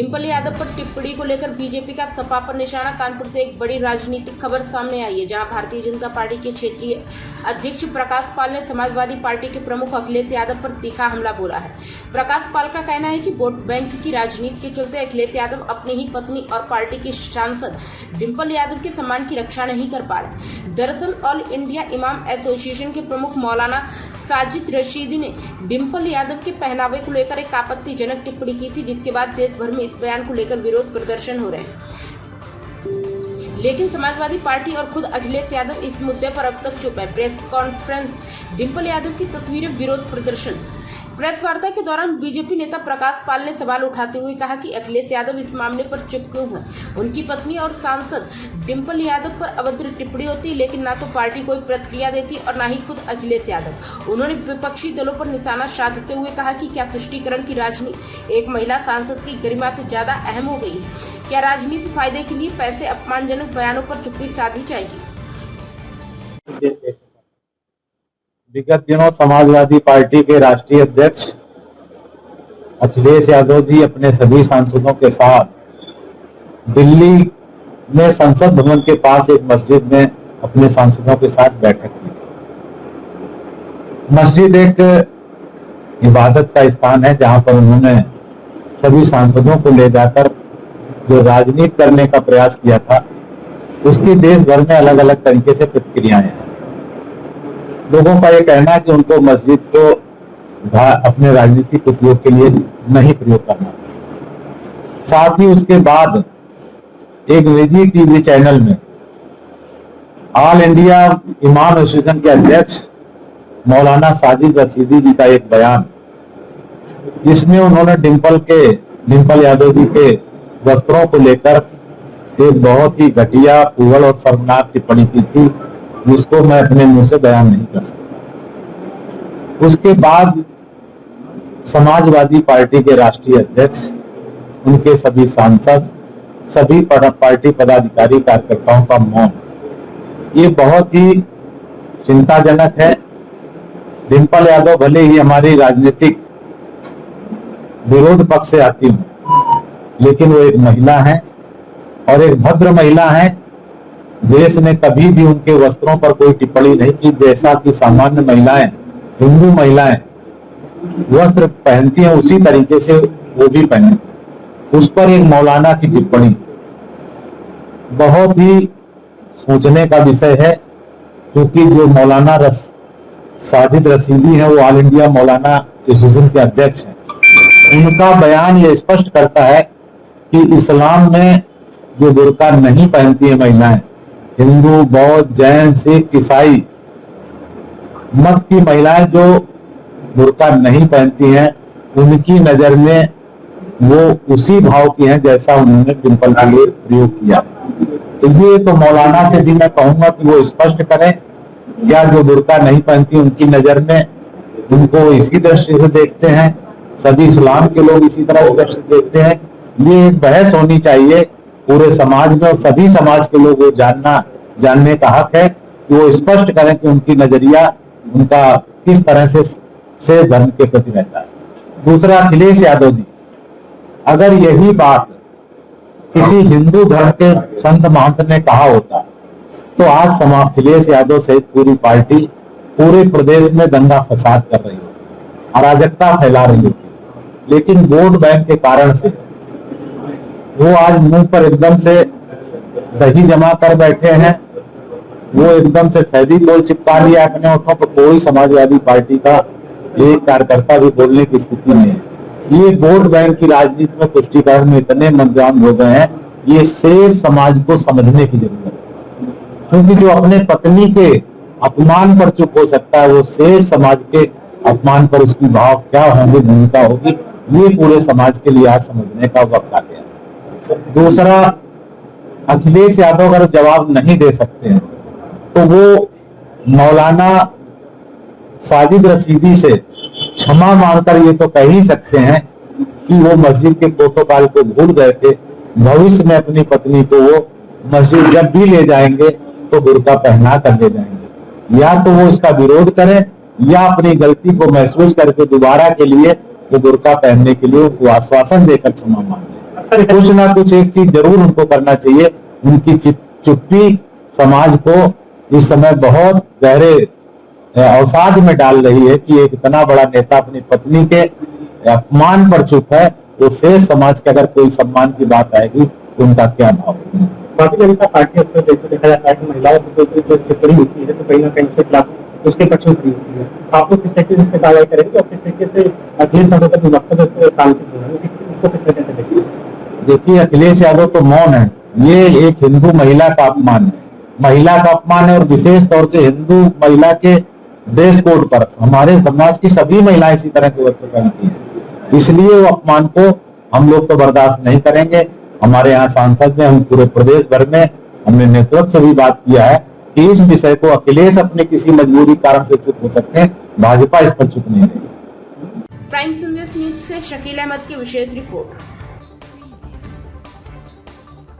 डिंपल यादव पर टिप्पणी को लेकर बीजेपी का सपा पर निशाना। कानपुर से एक बड़ी राजनीतिक खबर सामने आई है, जहां भारतीय जनता पार्टी के क्षेत्रीय अध्यक्ष प्रकाश पाल ने समाजवादी पार्टी के प्रमुख अखिलेश यादव पर तीखा हमला बोला है। प्रकाश पाल का कहना है कि वोट बैंक की राजनीति के चलते अखिलेश यादव अपनी ही पत्नी और पार्टी के सांसद डिंपल यादव के सम्मान की रक्षा नहीं कर पा रहे। दरअसल ऑल इंडिया इमाम एसोसिएशन के प्रमुख मौलाना साजिद रशीदी ने डिंपल यादव के पहनावे को लेकर एक आपत्तिजनक टिप्पणी की थी, जिसके बाद देश भर में इस बयान को लेकर विरोध प्रदर्शन हो रहे हैं। लेकिन समाजवादी पार्टी और खुद अखिलेश यादव इस मुद्दे पर अब तक चुप है। प्रेस कॉन्फ्रेंस, डिंपल यादव की तस्वीरें, विरोध प्रदर्शन। प्रेस वार्ता के दौरान बीजेपी नेता प्रकाश पाल ने सवाल उठाते हुए कहा कि अखिलेश यादव इस मामले पर चुप क्यों हैं। उनकी पत्नी और सांसद डिंपल यादव पर अभद्र टिप्पणी होती, लेकिन ना तो पार्टी कोई प्रतिक्रिया देती और ना ही खुद अखिलेश यादव। उन्होंने विपक्षी दलों पर निशाना साधते हुए कहा कि क्या तुष्टीकरण की राजनीति एक महिला सांसद की गरिमा से ज्यादा अहम हो गई है? क्या राजनीति फायदे के लिए पैसे अपमानजनक बयानों पर चुप्पी साधी जाएगी? विगत दिनों समाजवादी पार्टी के राष्ट्रीय अध्यक्ष अखिलेश यादव जी अपने सभी सांसदों के साथ दिल्ली में संसद भवन के पास एक मस्जिद में अपने सांसदों के साथ बैठक की। मस्जिद एक इबादत का स्थान है, जहां पर उन्होंने सभी सांसदों को ले जाकर जो राजनीति करने का प्रयास किया था, उसकी देश भर में अलग अलग तरीके से प्रतिक्रियाएं हैं। लोगों का ये कहना है कि उनको मस्जिद को अपने राजनीतिक उपयोग के लिए नहीं प्रयोग करना। साथ ही उसके बाद एक निजी टीवी चैनल में ऑल इंडिया इमाम एसोसिएशन के अध्यक्ष मौलाना साजिद रशीदी जी का एक बयान, जिसमें उन्होंने डिंपल यादव जी के वस्त्रों को लेकर एक बहुत ही घटिया, फूहड़ और शर्मनाक टिप्पणी की थी, जिसको मैं अपने मुंह से बयान नहीं कर सकता। उसके बाद समाजवादी पार्टी के राष्ट्रीय अध्यक्ष, उनके सभी सांसद, सभी पार्टी पदाधिकारी, कार्यकर्ताओं का मौन, ये बहुत ही चिंताजनक है। डिंपल यादव भले ही हमारी राजनीतिक विरोध पक्ष से आती हूं, लेकिन वो एक महिला है और एक भद्र महिला है। देश ने कभी भी उनके वस्त्रों पर कोई टिप्पणी नहीं की, जैसा कि सामान्य महिलाएं, हिंदू महिलाएं वस्त्र पहनती हैं, उसी तरीके से वो भी पहने। उस पर एक मौलाना की टिप्पणी बहुत ही सोचने का विषय है, क्योंकि जो मौलाना साजिद रशीदी है, वो ऑल इंडिया मौलाना एसोसिएशन के अध्यक्ष हैं। उनका बयान ये स्पष्ट करता है कि इस्लाम में जो बुर्का नहीं पहनती है महिलाएं, हिंदू, बौद्ध, जैन, सिख, ईसाई मत की महिलाएं जो बुर्का नहीं पहनती हैं, उनकी नजर में वो उसी भाव की हैं जैसा उन्होंने डिंपल के लिए प्रयोग किया। तो ये तो मौलाना से भी मैं कहूंगा कि वो स्पष्ट करें, या जो बुर्का नहीं पहनती उनकी नजर में उनको इसी दृष्टि से देखते हैं, सभी इस्लाम के लोग इसी तरह दृष्टि से देखते हैं। ये एक बहस होनी चाहिए पूरे समाज में, और सभी समाज के लोग वो जानने का हक है कि वो स्पष्ट करें कि उनकी नजरिया, उनका किस तरह से धर्म के प्रति रहता है। दूसरा, अखिलेश यादव जी, अगर यही बात किसी हिंदू धर्म के संत महंत ने कहा होता, तो आज अखिलेश यादव सहित पूरी पार्टी पूरे प्रदेश में दंगा फसाद कर रही होती, अराजकता फैला रही होती। लेकिन वोट बैंक के कारण से वो आज मुंह पर एकदम से दही जमा कर बैठे हैं। वो एकदम से फेविकोल चिपका लिया अपने होठों पर। कोई समाजवादी पार्टी का एक कार्यकर्ता भी बोलने की स्थिति नहीं है। ये वोट बैंक की राजनीति में, तुष्टीकरण में इतने मनजाम हो गए हैं, ये शेष समाज को समझने की जरूरत है। क्योंकि जो अपने पत्नी के अपमान पर चुप हो सकता है, वो शेष समाज के अपमान पर उसकी भाव क्या होंगे, भूमिका होगी, ये पूरे समाज के लिए आज समझने का वक्त आ गया। दूसरा, अखिलेश यादव अगर जवाब नहीं दे सकते हैं, तो वो मौलाना साजिद रशीदी से क्षमा मांगकर ये तो कह ही सकते हैं कि वो मस्जिद के प्रोटोकॉल को भूल गए थे। भविष्य में अपनी पत्नी को वो मस्जिद जब भी ले जाएंगे तो बुर्का पहना कर ले जाएंगे। या तो वो इसका विरोध करें, या अपनी गलती को महसूस करके दोबारा के लिए वो बुर्का पहनने के लिए उनको आश्वासन देकर क्षमा मांगे। कुछ ना कुछ एक चीज जरूर उनको करना चाहिए। उनकी चुप्पी समाज को इस समय बहुत गहरे अवसाद में डाल रही है कि एक इतना बड़ा नेता अपनी पत्नी के अपमान पर चुप है, तो शेष समाज के अगर कोई सम्मान की बात आएगी तो उनका क्या भाव है। भारतीय जनता पार्टी अक्सर देखा जाता है कि महिलाओं की जो टिप्पणी होती है तो कहीं ना कहीं उसके खिलाफ उसके पक्ष में खड़ी होती है। आप लोग किस तरीके से कार्रवाई करेंगे और किस तरीके से अखिलेश यादव का जो वक्तव्य सांसद है उसको किस तरीके से देखेंगे? देखिए, अखिलेश यादव तो मौन है। ये एक हिंदू महिला का अपमान है, महिला का अपमान है, और विशेष तौर से हिंदू महिला के ड्रेस कोड पर हमारे समाज की सभी महिलाएं इसी तरह के वस्त्र पहनती हैं, इसलिए वो अपमान को हम लोग तो बर्दाश्त नहीं करेंगे। हमारे यहाँ सांसद ने, हम पूरे प्रदेश भर में हमने नेतृत्व से भी बात किया है कि इस विषय को अखिलेश अपने किसी मजबूरी कारण से चुप हो सकते हैं, भाजपा इस पर चुप नहीं रहेगी। प्राइम संदेश न्यूज से शकील अहमद की विशेष रिपोर्ट।